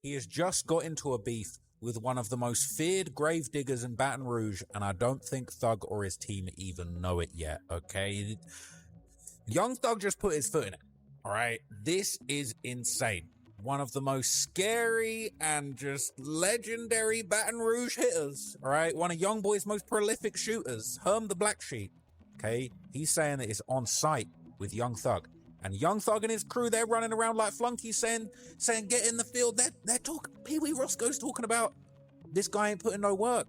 He has just got into a beef with one of the most feared grave diggers in Baton Rouge, and I don't think Thug or his team even know it yet, okay? Young Thug just put his foot in it, all right? This is insane. One of the most scary and just legendary Baton Rouge hitters, all right? One of YoungBoy's most prolific shooters, Herm the Black Sheep, okay? He's saying that it's on site with Young Thug. And Young Thug and his crew, they're running around like flunkies saying get in the field. They're talking, Pee Wee Roscoe's talking about this guy ain't putting no work.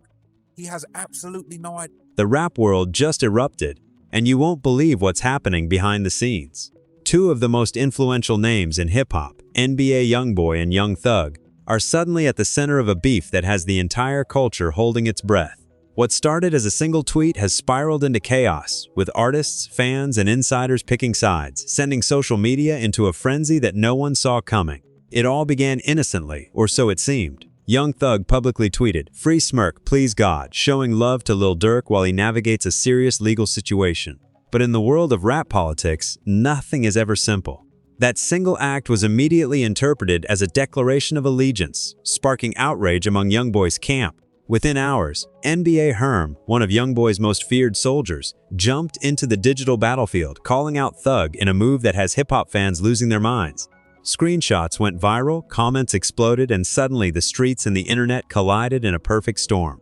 He has absolutely no idea. The rap world just erupted, and you won't believe what's happening behind the scenes. Two of the most influential names in hip-hop, NBA YoungBoy and Young Thug, are suddenly at the center of a beef that has the entire culture holding its breath. What started as a single tweet has spiraled into chaos, with artists, fans, and insiders picking sides, sending social media into a frenzy that no one saw coming. It all began innocently, or so it seemed. Young Thug publicly tweeted, "Free Smirk, please God," showing love to Lil Durk while he navigates a serious legal situation. But in the world of rap politics, nothing is ever simple. That single act was immediately interpreted as a declaration of allegiance, sparking outrage among YoungBoy's camp. Within hours, NBA Herm, one of YoungBoy's most feared soldiers, jumped into the digital battlefield, calling out Thug in a move that has hip-hop fans losing their minds. Screenshots went viral, comments exploded, and suddenly the streets and the internet collided in a perfect storm.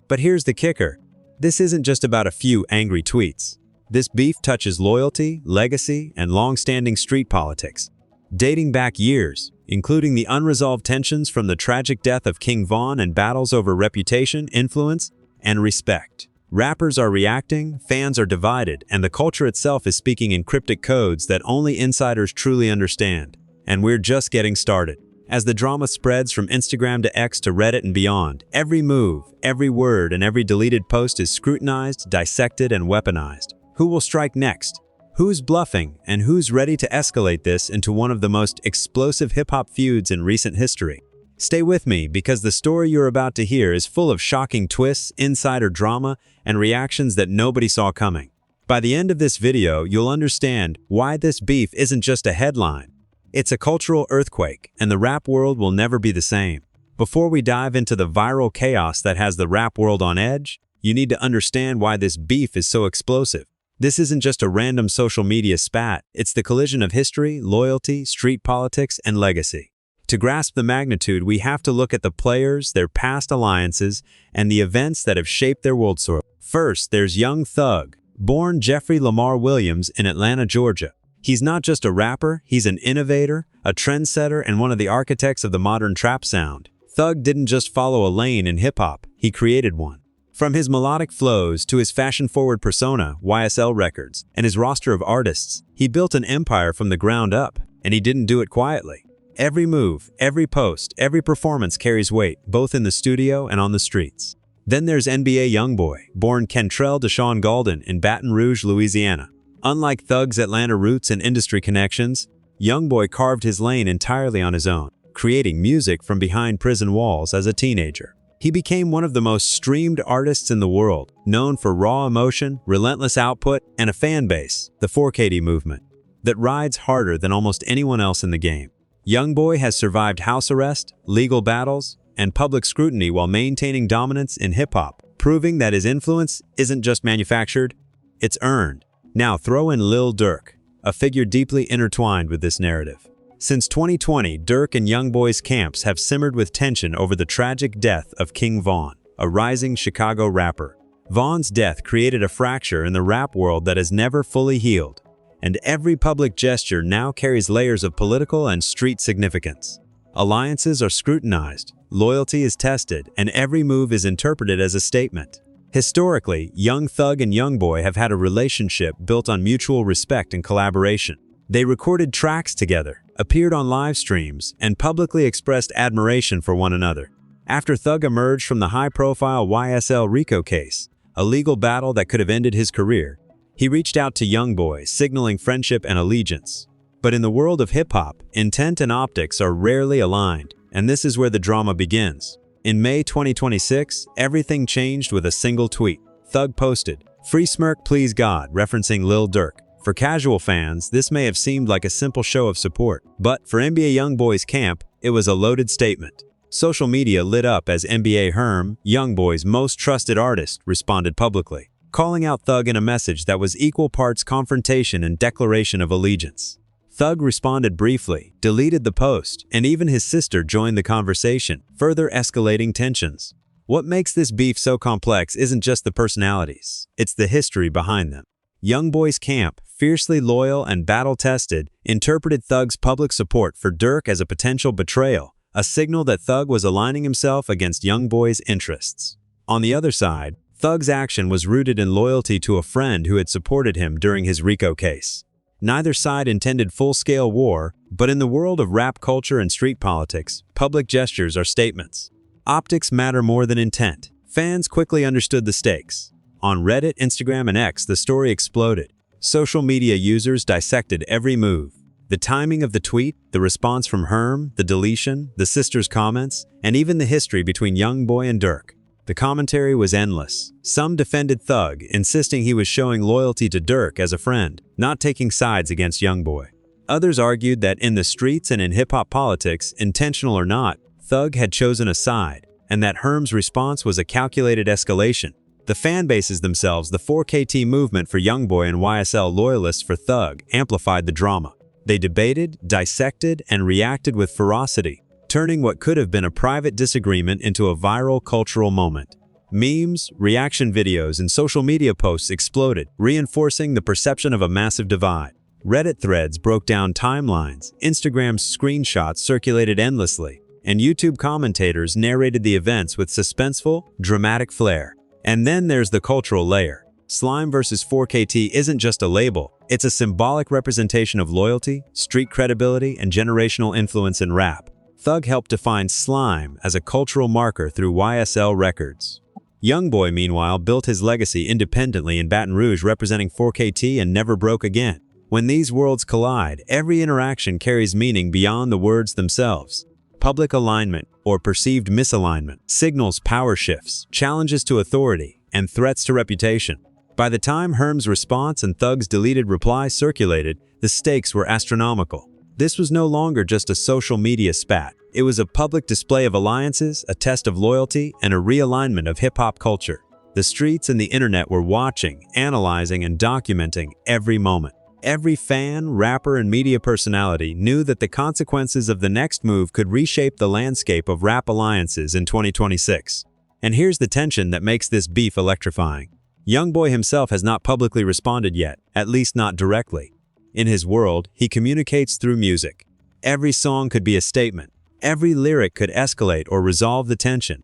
But here's the kicker. This isn't just about a few angry tweets. This beef touches loyalty, legacy, and long-standing street politics, dating back years, including the unresolved tensions from the tragic death of King Von and battles over reputation, influence, and respect. Rappers are reacting, fans are divided, and the culture itself is speaking in cryptic codes that only insiders truly understand. And we're just getting started. As the drama spreads from Instagram to X to Reddit and beyond, every move, every word, and every deleted post is scrutinized, dissected, and weaponized. Who will strike next? Who's bluffing, and who's ready to escalate this into one of the most explosive hip-hop feuds in recent history? Stay with me, because the story you're about to hear is full of shocking twists, insider drama, and reactions that nobody saw coming. By the end of this video, you'll understand why this beef isn't just a headline. It's a cultural earthquake, and the rap world will never be the same. Before we dive into the viral chaos that has the rap world on edge, you need to understand why this beef is so explosive. This isn't just a random social media spat, it's the collision of history, loyalty, street politics, and legacy. To grasp the magnitude, we have to look at the players, their past alliances, and the events that have shaped their world story. First, there's Young Thug, born Jeffrey Lamar Williams in Atlanta, Georgia. He's not just a rapper, he's an innovator, a trendsetter, and one of the architects of the modern trap sound. Thug didn't just follow a lane in hip-hop, he created one. From his melodic flows to his fashion-forward persona, YSL Records, and his roster of artists, he built an empire from the ground up, and he didn't do it quietly. Every move, every post, every performance carries weight, both in the studio and on the streets. Then there's NBA YoungBoy, born Kentrell Deshaun Gaulden in Baton Rouge, Louisiana. Unlike Thug's Atlanta roots and industry connections, YoungBoy carved his lane entirely on his own, creating music from behind prison walls as a teenager. He became one of the most streamed artists in the world, known for raw emotion, relentless output, and a fan base, the 4KD movement, that rides harder than almost anyone else in the game. YoungBoy has survived house arrest, legal battles, and public scrutiny while maintaining dominance in hip-hop, proving that his influence isn't just manufactured, it's earned. Now throw in Lil Durk, a figure deeply intertwined with this narrative. Since 2020, Durk and YoungBoy's camps have simmered with tension over the tragic death of King Von, a rising Chicago rapper. Von's death created a fracture in the rap world that has never fully healed, and every public gesture now carries layers of political and street significance. Alliances are scrutinized, loyalty is tested, and every move is interpreted as a statement. Historically, Young Thug and YoungBoy have had a relationship built on mutual respect and collaboration. They recorded tracks together, appeared on live streams, and publicly expressed admiration for one another. After Thug emerged from the high-profile YSL RICO case, a legal battle that could have ended his career, he reached out to YoungBoy, signaling friendship and allegiance. But in the world of hip-hop, intent and optics are rarely aligned, and this is where the drama begins. In May 2026, everything changed with a single tweet. Thug posted, "Free Smirk please God," referencing Lil Durk. For casual fans, this may have seemed like a simple show of support, but for NBA YoungBoy's camp, it was a loaded statement. Social media lit up as NBA Herm, YoungBoy's most trusted artist, responded publicly, calling out Thug in a message that was equal parts confrontation and declaration of allegiance. Thug responded briefly, deleted the post, and even his sister joined the conversation, further escalating tensions. What makes this beef so complex isn't just the personalities, it's the history behind them. YoungBoy's camp, fiercely loyal and battle-tested, interpreted Thug's public support for Durk as a potential betrayal, a signal that Thug was aligning himself against YoungBoy's interests. On the other side, Thug's action was rooted in loyalty to a friend who had supported him during his RICO case. Neither side intended full-scale war, but in the world of rap culture and street politics, public gestures are statements. Optics matter more than intent. Fans quickly understood the stakes. On Reddit, Instagram, and X, the story exploded. Social media users dissected every move. The timing of the tweet, the response from Herm, the deletion, the sister's comments, and even the history between YoungBoy and Durk. The commentary was endless. Some defended Thug, insisting he was showing loyalty to Durk as a friend, not taking sides against YoungBoy. Others argued that in the streets and in hip-hop politics, intentional or not, Thug had chosen a side, and that Herm's response was a calculated escalation. The fan bases themselves, the 4KT movement for YoungBoy and YSL loyalists for Thug, amplified the drama. They debated, dissected, and reacted with ferocity, turning what could have been a private disagreement into a viral cultural moment. Memes, reaction videos, and social media posts exploded, reinforcing the perception of a massive divide. Reddit threads broke down timelines, Instagram's screenshots circulated endlessly, and YouTube commentators narrated the events with suspenseful, dramatic flair. And then there's the cultural layer. Slime vs 4KT isn't just a label, it's a symbolic representation of loyalty, street credibility, and generational influence in rap. Thug helped define Slime as a cultural marker through YSL Records. YoungBoy, meanwhile, built his legacy independently in Baton Rouge, representing 4KT and Never Broke Again. When these worlds collide, every interaction carries meaning beyond the words themselves. Public alignment, or perceived misalignment, signals power shifts, challenges to authority, and threats to reputation. By the time Herm's response and Thug's deleted reply circulated, the stakes were astronomical. This was no longer just a social media spat. It was a public display of alliances, a test of loyalty, and a realignment of hip-hop culture. The streets and the internet were watching, analyzing, and documenting every moment. Every fan, rapper, and media personality knew that the consequences of the next move could reshape the landscape of rap alliances in 2026. And here's the tension that makes this beef electrifying. YoungBoy himself has not publicly responded yet, at least not directly. In his world, he communicates through music. Every song could be a statement. Every lyric could escalate or resolve the tension.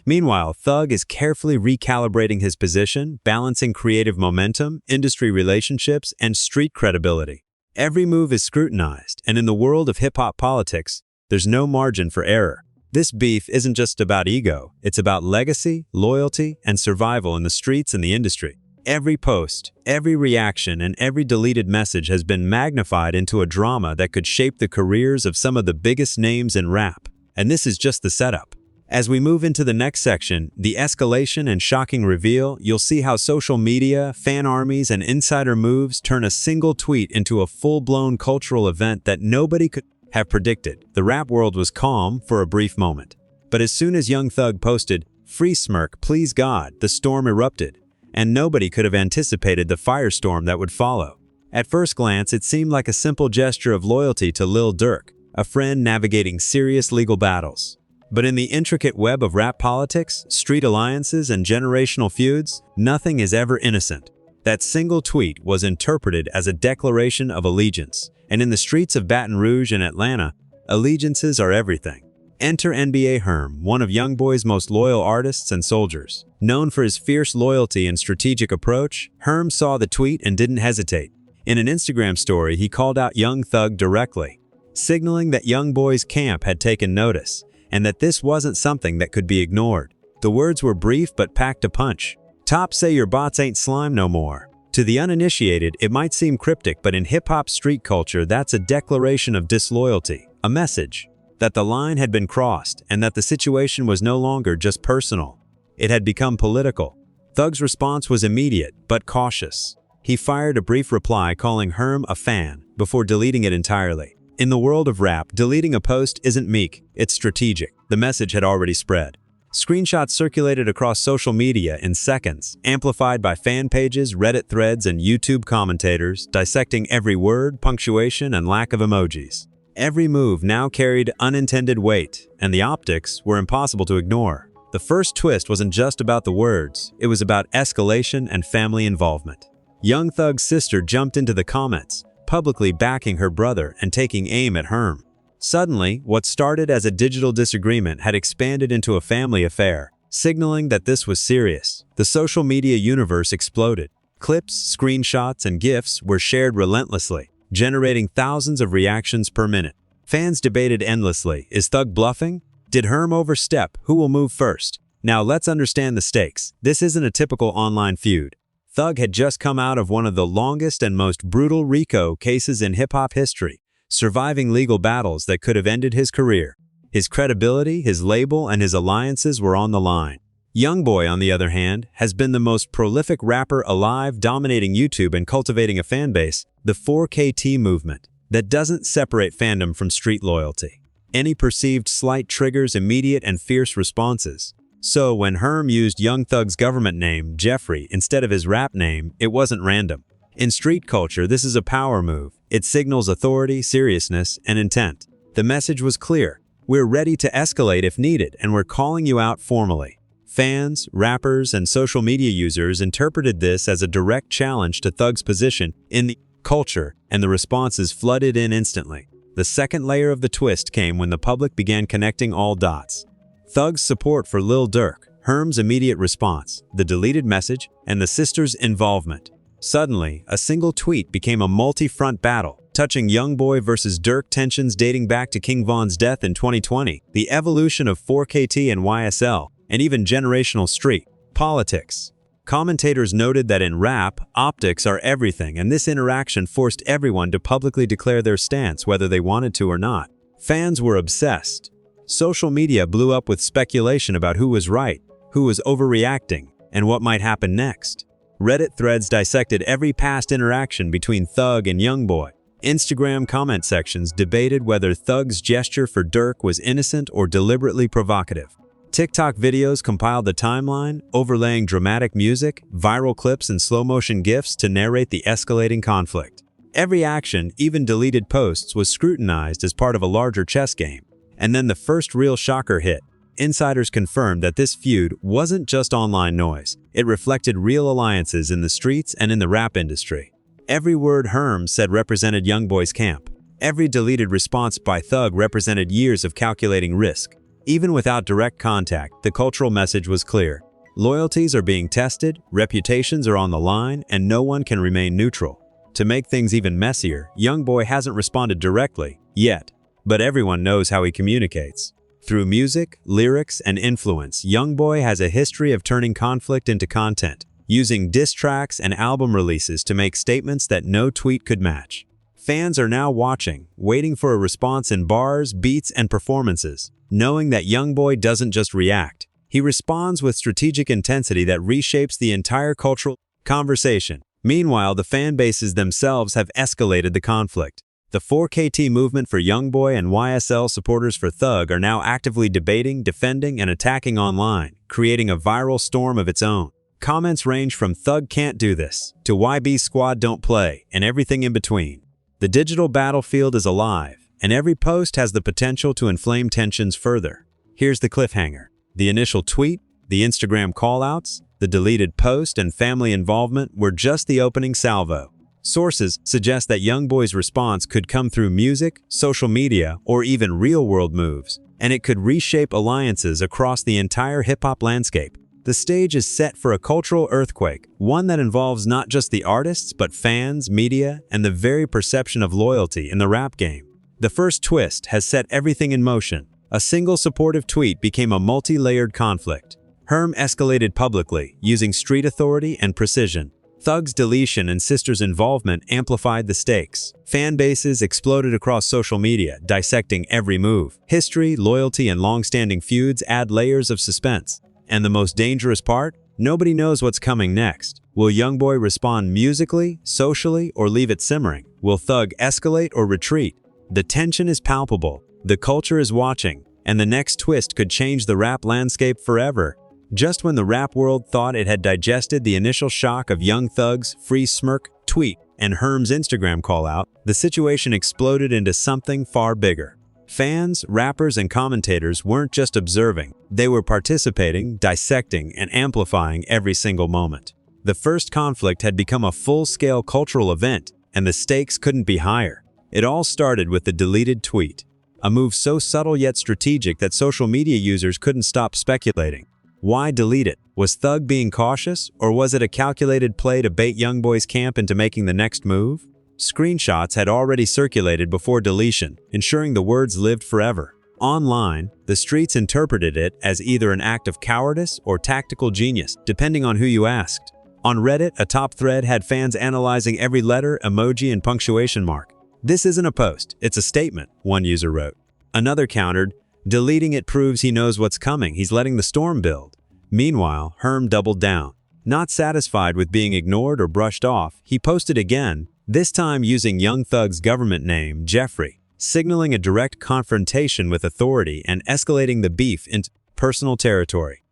Meanwhile, Thug is carefully recalibrating his position, balancing creative momentum, industry relationships, and street credibility. Every move is scrutinized, and in the world of hip-hop politics, there's no margin for error. This beef isn't just about ego, it's about legacy, loyalty, and survival in the streets and the industry. Every post, every reaction, and every deleted message has been magnified into a drama that could shape the careers of some of the biggest names in rap. And this is just the setup. As we move into the next section, the escalation and shocking reveal, you'll see how social media, fan armies, and insider moves turn a single tweet into a full-blown cultural event that nobody could have predicted. The rap world was calm for a brief moment. But as soon as Young Thug posted, "Free Smirk, please God," the storm erupted. And nobody could have anticipated the firestorm that would follow. At first glance, it seemed like a simple gesture of loyalty to Lil Durk, a friend navigating serious legal battles. But in the intricate web of rap politics, street alliances, and generational feuds, nothing is ever innocent. That single tweet was interpreted as a declaration of allegiance, and in the streets of Baton Rouge and Atlanta, allegiances are everything. Enter NBA Herm, one of YoungBoy's most loyal artists and soldiers. Known for his fierce loyalty and strategic approach, Herm saw the tweet and didn't hesitate. In an Instagram story, he called out Young Thug directly, signaling that YoungBoy's camp had taken notice, and that this wasn't something that could be ignored. The words were brief but packed a punch. "Top say your bots ain't slime no more." To the uninitiated, it might seem cryptic, but in hip-hop street culture, that's a declaration of disloyalty, a message that the line had been crossed and that the situation was no longer just personal. It had become political. Thug's response was immediate, but cautious. He fired a brief reply calling Herm a fan, before deleting it entirely. In the world of rap, deleting a post isn't meek, it's strategic. The message had already spread. Screenshots circulated across social media in seconds, amplified by fan pages, Reddit threads, and YouTube commentators, dissecting every word, punctuation, and lack of emojis. Every move now carried unintended weight, and the optics were impossible to ignore. The first twist wasn't just about the words, it was about escalation and family involvement. Young Thug's sister jumped into the comments, publicly backing her brother and taking aim at Herm. Suddenly, what started as a digital disagreement had expanded into a family affair, signaling that this was serious. The social media universe exploded. Clips, screenshots, and GIFs were shared relentlessly, generating thousands of reactions per minute. Fans debated endlessly. Is Thug bluffing? Did Herm overstep? Who will move first? Now let's understand the stakes. This isn't a typical online feud. Thug had just come out of one of the longest and most brutal RICO cases in hip-hop history, surviving legal battles that could have ended his career. His credibility, his label, and his alliances were on the line. YoungBoy, on the other hand, has been the most prolific rapper alive, dominating YouTube and cultivating a fan base, the 4KT movement, that doesn't separate fandom from street loyalty. Any perceived slight triggers immediate and fierce responses. So when Herm used Young Thug's government name, Jeffrey, instead of his rap name, it wasn't random. In street culture, this is a power move. It signals authority, seriousness, and intent. The message was clear. We're ready to escalate if needed, and we're calling you out formally. Fans, rappers, and social media users interpreted this as a direct challenge to Thug's position in the culture, and the responses flooded in instantly. The second layer of the twist came when the public began connecting all dots. Thug's support for Lil Durk, Herm's immediate response, the deleted message, and the sisters' involvement. Suddenly, a single tweet became a multi-front battle, touching YoungBoy versus Durk tensions dating back to King Von's death in 2020, the evolution of 4KT and YSL, and even generational street politics. Commentators noted that in rap, optics are everything, and this interaction forced everyone to publicly declare their stance whether they wanted to or not. Fans were obsessed. Social media blew up with speculation about who was right, who was overreacting, and what might happen next. Reddit threads dissected every past interaction between Thug and YoungBoy. Instagram comment sections debated whether Thug's gesture for Durk was innocent or deliberately provocative. TikTok videos compiled the timeline, overlaying dramatic music, viral clips, and slow-motion GIFs to narrate the escalating conflict. Every action, even deleted posts, was scrutinized as part of a larger chess game. And then the first real shocker hit. Insiders confirmed that this feud wasn't just online noise. It reflected real alliances in the streets and in the rap industry. Every word Herm said represented YoungBoy's camp. Every deleted response by Thug represented years of calculating risk. Even without direct contact, the cultural message was clear. Loyalties are being tested, reputations are on the line, and no one can remain neutral. To make things even messier, YoungBoy hasn't responded directly, yet. But everyone knows how he communicates. Through music, lyrics, and influence, YoungBoy has a history of turning conflict into content, using diss tracks and album releases to make statements that no tweet could match. Fans are now watching, waiting for a response in bars, beats, and performances, knowing that YoungBoy doesn't just react. He responds with strategic intensity that reshapes the entire cultural conversation. Meanwhile, the fan bases themselves have escalated the conflict. The 4KT movement for YoungBoy and YSL supporters for Thug are now actively debating, defending, and attacking online, creating a viral storm of its own. Comments range from "Thug can't do this" to "YB Squad don't play," and everything in between. The digital battlefield is alive, and every post has the potential to inflame tensions further. Here's the cliffhanger. The initial tweet, the Instagram callouts, the deleted post, and family involvement were just the opening salvo. Sources suggest that YoungBoy's response could come through music, social media, or even real-world moves, and it could reshape alliances across the entire hip-hop landscape. The stage is set for a cultural earthquake, one that involves not just the artists, but fans, media, and the very perception of loyalty in the rap game. The first twist has set everything in motion. A single supportive tweet became a multi-layered conflict. Herm escalated publicly, using street authority and precision. Thug's deletion and sisters' involvement amplified the stakes. Fan bases exploded across social media, dissecting every move. History, loyalty, and long-standing feuds add layers of suspense. And the most dangerous part? Nobody knows what's coming next. Will YoungBoy respond musically, socially, or leave it simmering? Will Thug escalate or retreat? The tension is palpable, the culture is watching, and the next twist could change the rap landscape forever. Just when the rap world thought it had digested the initial shock of Young Thug's free smirk tweet and Herm's Instagram call-out, the situation exploded into something far bigger. Fans, rappers, and commentators weren't just observing, they were participating, dissecting, and amplifying every single moment. The first conflict had become a full-scale cultural event, and the stakes couldn't be higher. It all started with the deleted tweet, a move so subtle yet strategic that social media users couldn't stop speculating. Why delete it? Was Thug being cautious, or was it a calculated play to bait YoungBoy's camp into making the next move? Screenshots had already circulated before deletion, ensuring the words lived forever. Online, the streets interpreted it as either an act of cowardice or tactical genius, depending on who you asked. On Reddit, a top thread had fans analyzing every letter, emoji, and punctuation mark. "This isn't a post, it's a statement," one user wrote. Another countered, "Deleting it proves he knows what's coming, he's letting the storm build." Meanwhile, Herm doubled down. Not satisfied with being ignored or brushed off, he posted again, this time using Young Thug's government name, Jeffrey, signaling a direct confrontation with authority and escalating the beef into personal territory.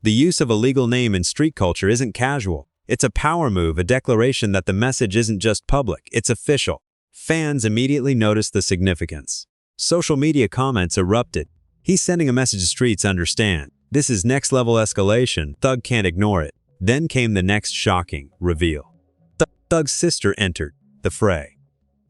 The use of a legal name in street culture isn't casual. It's a power move, a declaration that the message isn't just public, it's official. Fans immediately noticed the significance. Social media comments erupted. "He's sending a message the streets understand. This is next-level escalation. Thug can't ignore it." Then came the next shocking reveal. Thug's sister entered the fray.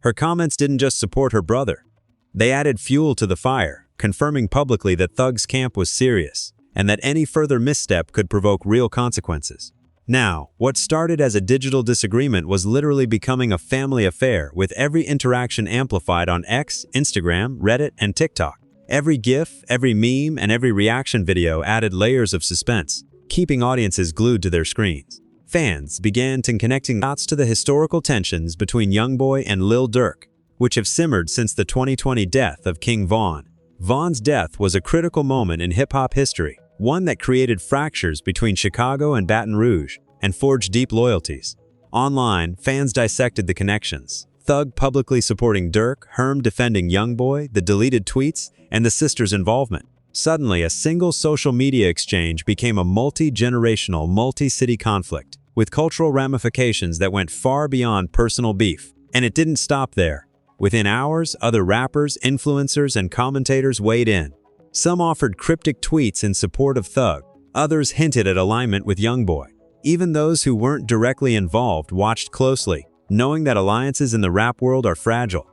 Her comments didn't just support her brother. They added fuel to the fire, confirming publicly that Thug's camp was serious, and that any further misstep could provoke real consequences. Now, what started as a digital disagreement was literally becoming a family affair, with every interaction amplified on X, Instagram, Reddit, and TikTok. Every GIF, every meme, and every reaction video added layers of suspense, keeping audiences glued to their screens. Fans began connecting dots to the historical tensions between YoungBoy and Lil Durk, which have simmered since the 2020 death of King Von. Von's death was a critical moment in hip-hop history, one that created fractures between Chicago and Baton Rouge and forged deep loyalties. Online, fans dissected the connections. Thug publicly supporting Durk, Herm defending YoungBoy, the deleted tweets, and the sisters' involvement. Suddenly, a single social media exchange became a multi-generational, multi-city conflict, with cultural ramifications that went far beyond personal beef. And it didn't stop there. Within hours, other rappers, influencers, and commentators weighed in. Some offered cryptic tweets in support of Thug. Others hinted at alignment with YoungBoy. Even those who weren't directly involved watched closely, knowing that alliances in the rap world are fragile,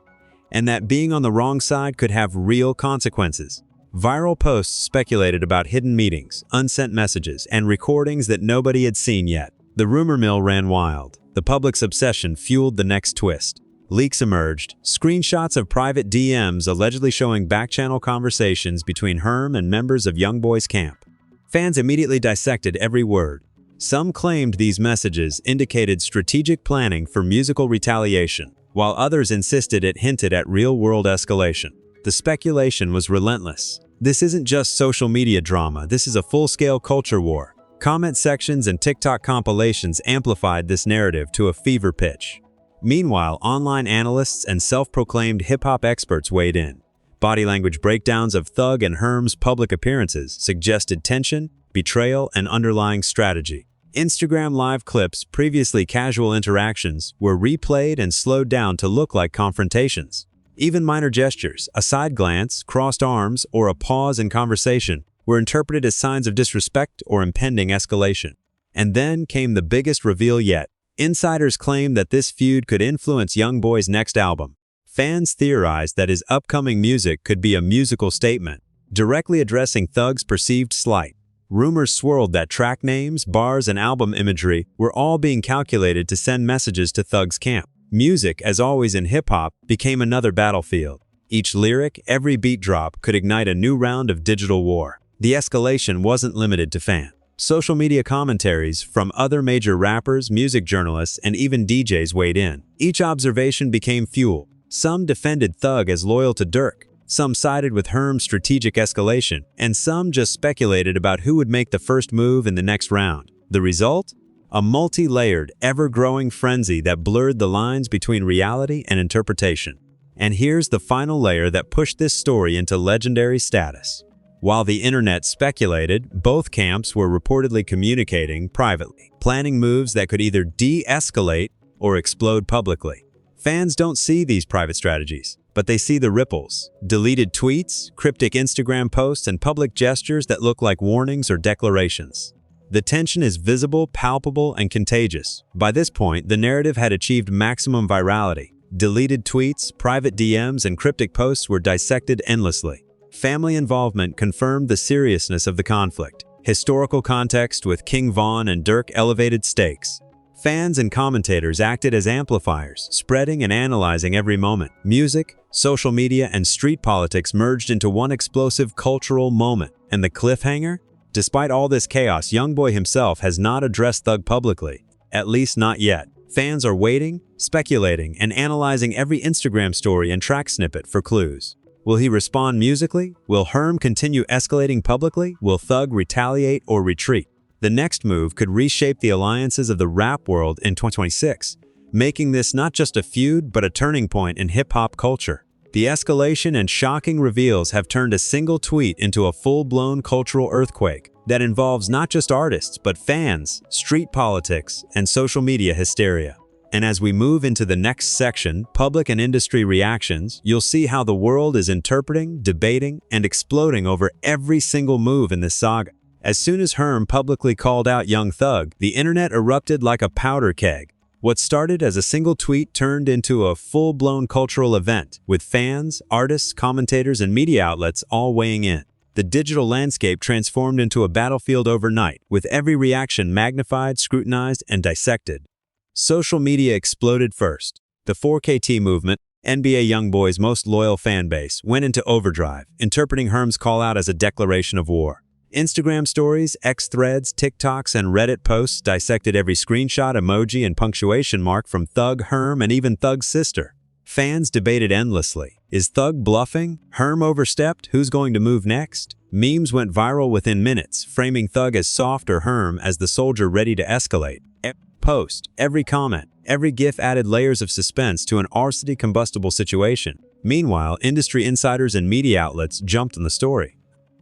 and that being on the wrong side could have real consequences. Viral posts speculated about hidden meetings, unsent messages, and recordings that nobody had seen yet. The rumor mill ran wild. The public's obsession fueled the next twist. Leaks emerged, screenshots of private DMs allegedly showing back-channel conversations between Herm and members of YoungBoy's camp. Fans immediately dissected every word. Some claimed these messages indicated strategic planning for musical retaliation, while others insisted it hinted at real-world escalation. The speculation was relentless. This isn't just social media drama, this is a full-scale culture war. Comment sections and TikTok compilations amplified this narrative to a fever pitch. Meanwhile, online analysts and self-proclaimed hip-hop experts weighed in. Body language breakdowns of Thug and Herm's public appearances suggested tension, betrayal, and underlying strategy. Instagram live clips, previously casual interactions, were replayed and slowed down to look like confrontations. Even minor gestures, a side glance, crossed arms, or a pause in conversation, were interpreted as signs of disrespect or impending escalation. And then came the biggest reveal yet. Insiders claimed that this feud could influence YoungBoy's next album. Fans theorized that his upcoming music could be a musical statement, directly addressing Thug's perceived slight. Rumors swirled that track names, bars, and album imagery were all being calculated to send messages to Thug's camp. Music, as always in hip-hop, became another battlefield. Each lyric, every beat drop could ignite a new round of digital war. The escalation wasn't limited to fans. Social media commentaries from other major rappers, music journalists, and even DJs weighed in. Each observation became fuel. Some defended Thug as loyal to Durk, some sided with Herm's strategic escalation, and some just speculated about who would make the first move in the next round. The result? A multi-layered, ever-growing frenzy that blurred the lines between reality and interpretation. And here's the final layer that pushed this story into legendary status. While the internet speculated, both camps were reportedly communicating privately, planning moves that could either de-escalate or explode publicly. Fans don't see these private strategies, but they see the ripples: deleted tweets, cryptic Instagram posts, and public gestures that look like warnings or declarations. The tension is visible, palpable, and contagious. By this point, the narrative had achieved maximum virality. Deleted tweets, private DMs, and cryptic posts were dissected endlessly. Family involvement confirmed the seriousness of the conflict. Historical context with King Von and Dirk elevated stakes. Fans and commentators acted as amplifiers, spreading and analyzing every moment. Music, social media, and street politics merged into one explosive cultural moment. And the cliffhanger? Despite all this chaos, YoungBoy himself has not addressed Thug publicly, at least not yet. Fans are waiting, speculating, and analyzing every Instagram story and track snippet for clues. Will he respond musically? Will Herm continue escalating publicly? Will Thug retaliate or retreat? The next move could reshape the alliances of the rap world in 2026, making this not just a feud but a turning point in hip-hop culture. The escalation and shocking reveals have turned a single tweet into a full-blown cultural earthquake that involves not just artists but fans, street politics, and social media hysteria. And as we move into the next section, public and industry reactions, you'll see how the world is interpreting, debating, and exploding over every single move in this saga. As soon as Herm publicly called out Young Thug, the internet erupted like a powder keg. What started as a single tweet turned into a full-blown cultural event, with fans, artists, commentators, and media outlets all weighing in. The digital landscape transformed into a battlefield overnight, with every reaction magnified, scrutinized, and dissected. Social media exploded first. The 4KT movement, NBA YoungBoy's most loyal fan base, went into overdrive, interpreting Herm's call-out as a declaration of war. Instagram stories, X threads, TikToks, and Reddit posts dissected every screenshot, emoji, and punctuation mark from Thug, Herm, and even Thug's sister. Fans debated endlessly. Is Thug bluffing? Herm overstepped? Who's going to move next? Memes went viral within minutes, framing Thug as soft or Herm as the soldier ready to escalate. Every post, every comment, every GIF added layers of suspense to an already combustible situation. Meanwhile, industry insiders and media outlets jumped on the story.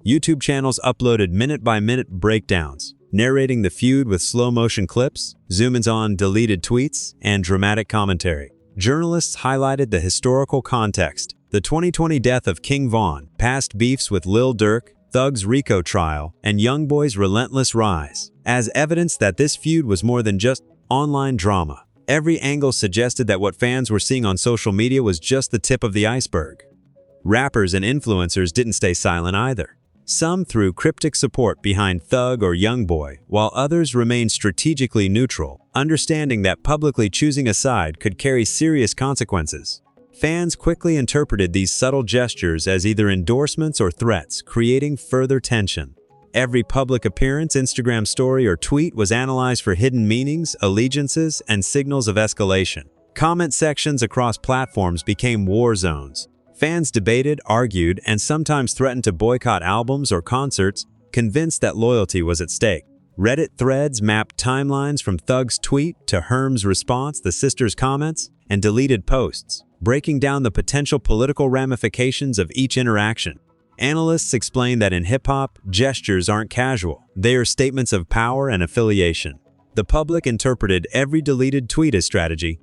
YouTube channels uploaded minute-by-minute breakdowns, narrating the feud with slow-motion clips, zoom-ins on deleted tweets, and dramatic commentary. Journalists highlighted the historical context: the 2020 death of King Von, past beefs with Lil Durk, Thug's RICO trial, and YoungBoy's relentless rise, as evidence that this feud was more than just online drama. Every angle suggested that what fans were seeing on social media was just the tip of the iceberg. Rappers and influencers didn't stay silent either. Some threw cryptic support behind Thug or YoungBoy, while others remained strategically neutral, understanding that publicly choosing a side could carry serious consequences. Fans quickly interpreted these subtle gestures as either endorsements or threats, creating further tension. Every public appearance, Instagram story, or tweet was analyzed for hidden meanings, allegiances, and signals of escalation. Comment sections across platforms became war zones. Fans debated, argued, and sometimes threatened to boycott albums or concerts, convinced that loyalty was at stake. Reddit threads mapped timelines from Thug's tweet to Herm's response, the sisters' comments, and deleted posts, breaking down the potential political ramifications of each interaction. Analysts explain that in hip-hop, gestures aren't casual. They are statements of power and affiliation. The public interpreted every deleted tweet as strategy,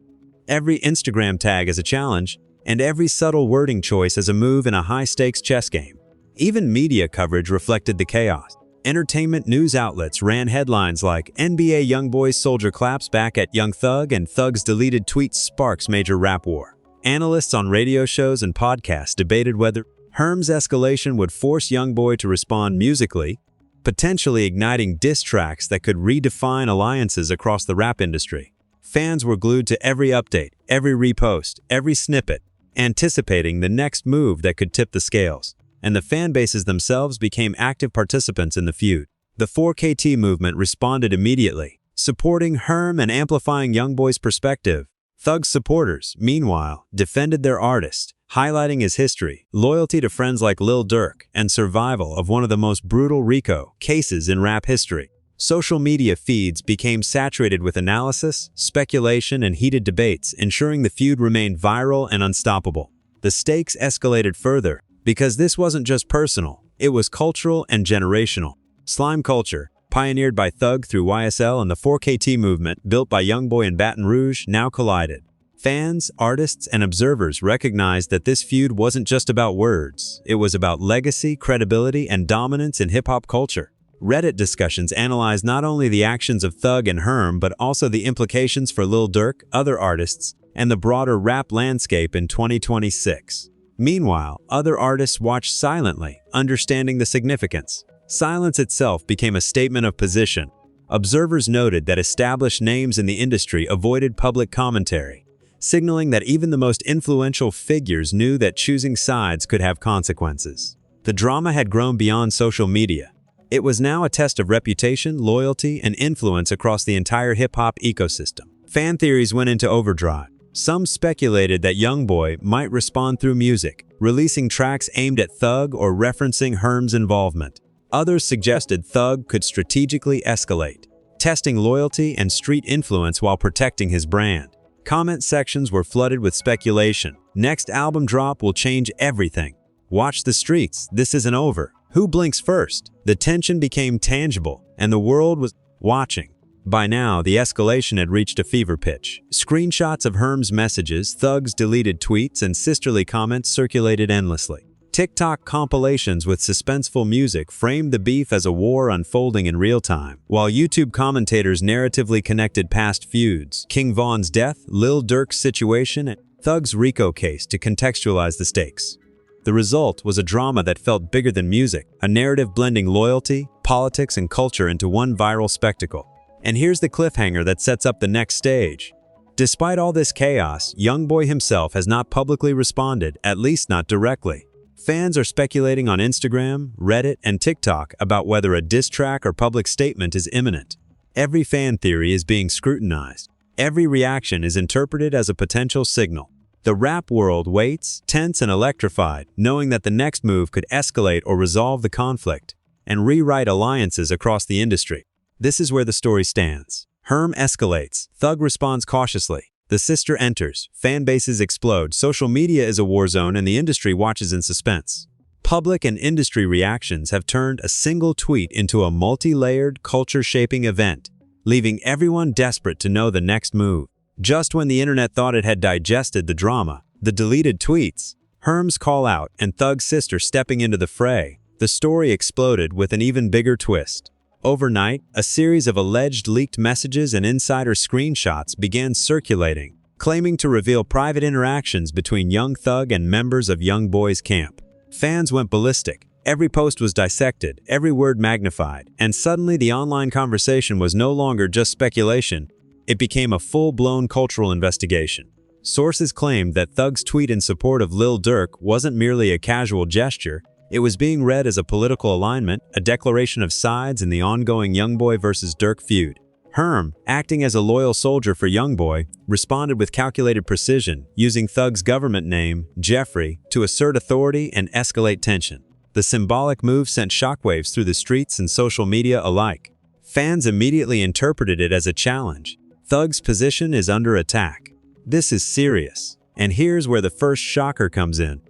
every Instagram tag as a challenge, and every subtle wording choice as a move in a high-stakes chess game. Even media coverage reflected the chaos. Entertainment news outlets ran headlines like "NBA YoungBoy's soldier claps back at Young Thug" and "Thug's deleted tweet sparks major rap war." Analysts on radio shows and podcasts debated whether Herm's escalation would force YoungBoy to respond musically, potentially igniting diss tracks that could redefine alliances across the rap industry. Fans were glued to every update, every repost, every snippet, anticipating the next move that could tip the scales. And the fan bases themselves became active participants in the feud. The 4KT movement responded immediately, supporting Herm and amplifying YoungBoy's perspective. Thug's supporters, meanwhile, defended their artist, highlighting his history, loyalty to friends like Lil Durk, and survival of one of the most brutal RICO cases in rap history. Social media feeds became saturated with analysis, speculation, and heated debates, ensuring the feud remained viral and unstoppable. the stakes escalated further, because this wasn't just personal, it was cultural and generational. Slime culture, pioneered by Thug through YSL and the 4KT movement built by YoungBoy in Baton Rouge, now collided. Fans, artists, and observers recognized that this feud wasn't just about words. It was about legacy, credibility, and dominance in hip-hop culture. Reddit discussions analyzed not only the actions of Thug and Herm, but also the implications for Lil Durk, other artists, and the broader rap landscape in 2026. Meanwhile, other artists watched silently, understanding the significance. Silence itself became a statement of position. Observers noted that established names in the industry avoided public commentary, signaling that even the most influential figures knew that choosing sides could have consequences. The drama had grown beyond social media. It was now a test of reputation, loyalty, and influence across the entire hip-hop ecosystem. Fan theories went into overdrive. Some speculated that YoungBoy might respond through music, releasing tracks aimed at Thug or referencing Herm's involvement. Others suggested Thug could strategically escalate, testing loyalty and street influence while protecting his brand. Comment sections were flooded with speculation. Next album drop will change everything. Watch the streets, this isn't over. Who blinks first? The tension became tangible, and the world was watching. By now, the escalation had reached a fever pitch. Screenshots of Herm's messages, Thug's deleted tweets, and sisterly comments circulated endlessly. TikTok compilations with suspenseful music framed the beef as a war unfolding in real time, while YouTube commentators narratively connected past feuds, King Von's death, Lil Durk's situation, and Thug's RICO case to contextualize the stakes. The result was a drama that felt bigger than music, a narrative blending loyalty, politics, and culture into one viral spectacle. And here's the cliffhanger that sets up the next stage. Despite all this chaos, YoungBoy himself has not publicly responded, at least not directly. Fans are speculating on Instagram, Reddit, and TikTok about whether a diss track or public statement is imminent. Every fan theory is being scrutinized. Every reaction is interpreted as a potential signal. The rap world waits, tense and electrified, knowing that the next move could escalate or resolve the conflict and rewrite alliances across the industry. This is where the story stands. Herm escalates. Thug responds cautiously. The sister enters, fan bases explode, social media is a war zone, and the industry watches in suspense. Public and industry reactions have turned a single tweet into a multi-layered, culture-shaping event, leaving everyone desperate to know the next move. Just when the internet thought it had digested the drama, the deleted tweets, Herm's call out, and Thug's sister stepping into the fray, the story exploded with an even bigger twist. Overnight, a series of alleged leaked messages and insider screenshots began circulating, claiming to reveal private interactions between Young Thug and members of YoungBoy's camp. Fans went ballistic. Every post was dissected, every word magnified, and suddenly the online conversation was no longer just speculation. It became a full-blown cultural investigation. Sources claimed that Thug's tweet in support of Lil Durk wasn't merely a casual gesture. It was being read as a political alignment, a declaration of sides in the ongoing YoungBoy versus Durk feud. Herm, acting as a loyal soldier for YoungBoy, responded with calculated precision, using Thug's government name, Jeffrey, to assert authority and escalate tension. The symbolic move sent shockwaves through the streets and social media alike. Fans immediately interpreted it as a challenge. Thug's position is under attack. This is serious. And here's where the first shocker comes in.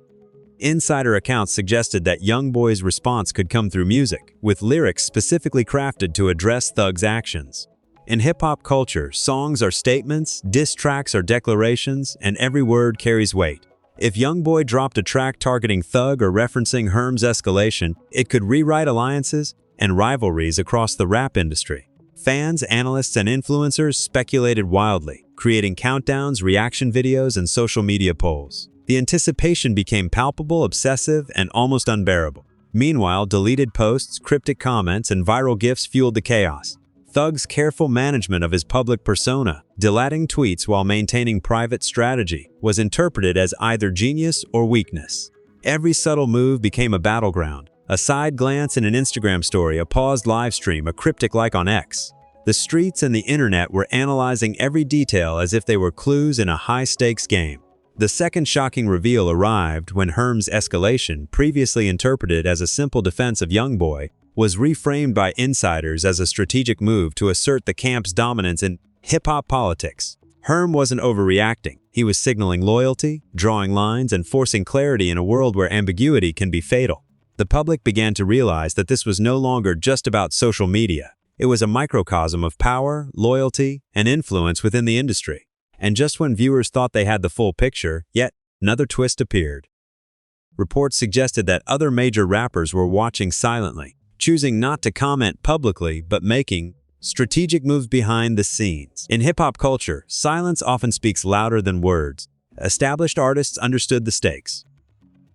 Insider accounts suggested that YoungBoy's response could come through music, with lyrics specifically crafted to address Thug's actions. In hip-hop culture, songs are statements, diss tracks are declarations, and every word carries weight. If YoungBoy dropped a track targeting Thug or referencing Herm's escalation, it could rewrite alliances and rivalries across the rap industry. Fans, analysts, and influencers speculated wildly, creating countdowns, reaction videos, and social media polls. The anticipation became palpable, obsessive, and almost unbearable. Meanwhile, deleted posts, cryptic comments, and viral GIFs fueled the chaos. Thug's careful management of his public persona, deleting tweets while maintaining private strategy, was interpreted as either genius or weakness. Every subtle move became a battleground. A side glance in an Instagram story, a paused live stream, a cryptic like on X. The streets and the internet were analyzing every detail as if they were clues in a high-stakes game. The second shocking reveal arrived when Herm's escalation, previously interpreted as a simple defense of YoungBoy, was reframed by insiders as a strategic move to assert the camp's dominance in hip-hop politics. Herm wasn't overreacting. He was signaling loyalty, drawing lines, and forcing clarity in a world where ambiguity can be fatal. The public began to realize that this was no longer just about social media. It was a microcosm of power, loyalty, and influence within the industry. And just when viewers thought they had the full picture, yet another twist appeared. Reports suggested that other major rappers were watching silently, choosing not to comment publicly but making strategic moves behind the scenes. In hip-hop culture, silence often speaks louder than words. Established artists understood the stakes.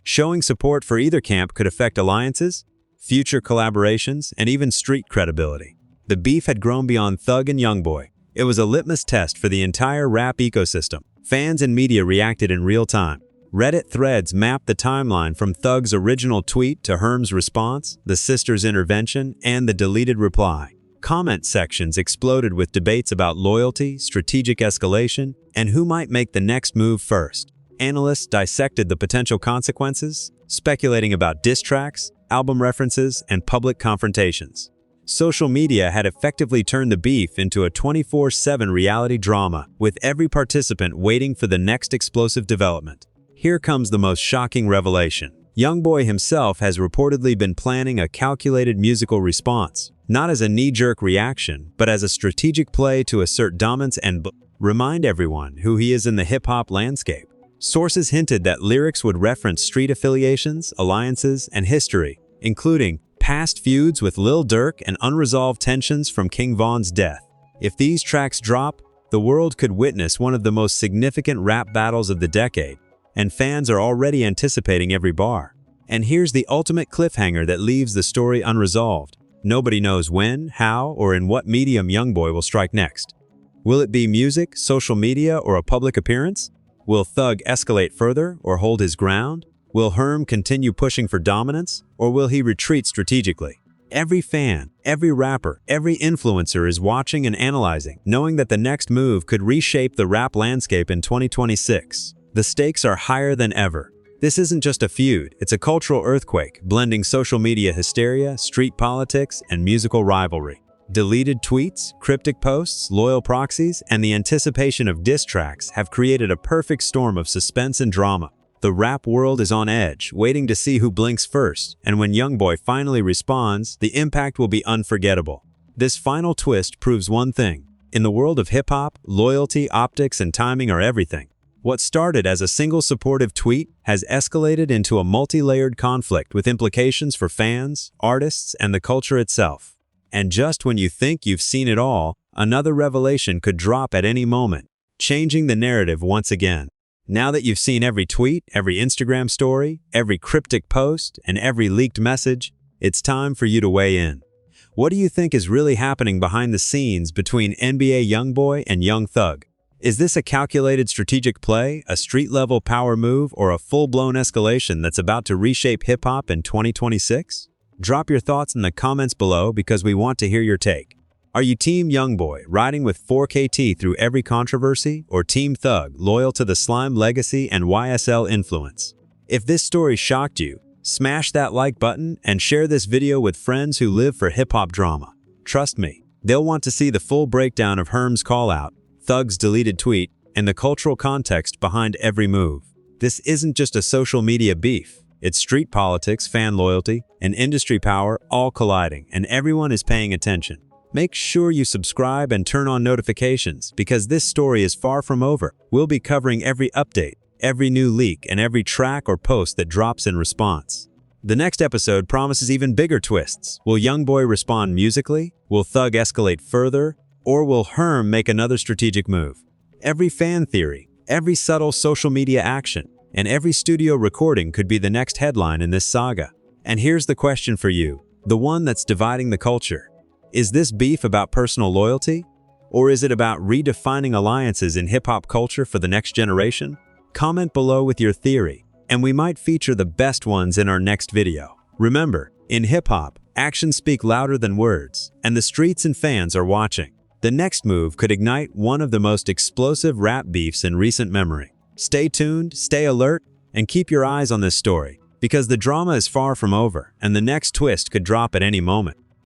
Showing support for either camp could affect alliances, future collaborations, and even street credibility. The beef had grown beyond Thug and YoungBoy. It was a litmus test for the entire rap ecosystem. Fans and media reacted in real time. Reddit threads mapped the timeline from Thug's original tweet to Herm's response, the sisters' intervention, and the deleted reply. Comment sections exploded with debates about loyalty, strategic escalation, and who might make the next move first. Analysts dissected the potential consequences, speculating about diss tracks, album references, and public confrontations. Social media had effectively turned the beef into a 24/7 reality drama, with every participant waiting for the next explosive development. Here comes the most shocking revelation. YoungBoy himself has reportedly been planning a calculated musical response, not as a knee-jerk reaction, but as a strategic play to assert dominance and remind everyone who he is in the hip-hop landscape. Sources hinted that lyrics would reference street affiliations, alliances, and history, including past feuds with Lil Durk and unresolved tensions from King Von's death. If these tracks drop, the world could witness one of the most significant rap battles of the decade, and fans are already anticipating every bar. And here's the ultimate cliffhanger that leaves the story unresolved. Nobody knows when, how, or in what medium YoungBoy will strike next. Will it be music, social media, or a public appearance? Will Thug escalate further or hold his ground? Will Herm continue pushing for dominance, or will he retreat strategically? Every fan, every rapper, every influencer is watching and analyzing, knowing that the next move could reshape the rap landscape in 2026. The stakes are higher than ever. This isn't just a feud, it's a cultural earthquake, blending social media hysteria, street politics, and musical rivalry. Deleted tweets, cryptic posts, loyal proxies, and the anticipation of diss tracks have created a perfect storm of suspense and drama. The rap world is on edge, waiting to see who blinks first, and when YoungBoy finally responds, the impact will be unforgettable. This final twist proves one thing. In the world of hip-hop, loyalty, optics, and timing are everything. What started as a single supportive tweet has escalated into a multi-layered conflict with implications for fans, artists, and the culture itself. And just when you think you've seen it all, another revelation could drop at any moment, changing the narrative once again. Now that you've seen every tweet, every Instagram story, every cryptic post, and every leaked message, it's time for you to weigh in. What do you think is really happening behind the scenes between NBA YoungBoy and Young Thug? Is this a calculated strategic play, a street-level power move, or a full-blown escalation that's about to reshape hip-hop in 2026? Drop your thoughts in the comments below because we want to hear your take. Are you Team YoungBoy, riding with 4KT through every controversy, or Team Thug, loyal to the Slime legacy and YSL influence? If this story shocked you, smash that like button and share this video with friends who live for hip-hop drama. Trust me, they'll want to see the full breakdown of Herm's call-out, Thug's deleted tweet, and the cultural context behind every move. This isn't just a social media beef. It's street politics, fan loyalty, and industry power all colliding, and everyone is paying attention. Make sure you subscribe and turn on notifications because this story is far from over. We'll be covering every update, every new leak, and every track or post that drops in response. The next episode promises even bigger twists. Will YoungBoy respond musically? Will Thug escalate further? Or will Herm make another strategic move? Every fan theory, every subtle social media action, and every studio recording could be the next headline in this saga. And here's the question for you, the one that's dividing the culture. Is this beef about personal loyalty? Or is it about redefining alliances in hip-hop culture for the next generation? Comment below with your theory, and we might feature the best ones in our next video. Remember, in hip-hop, actions speak louder than words, and the streets and fans are watching. The next move could ignite one of the most explosive rap beefs in recent memory. Stay tuned, stay alert, and keep your eyes on this story, because the drama is far from over, and the next twist could drop at any moment.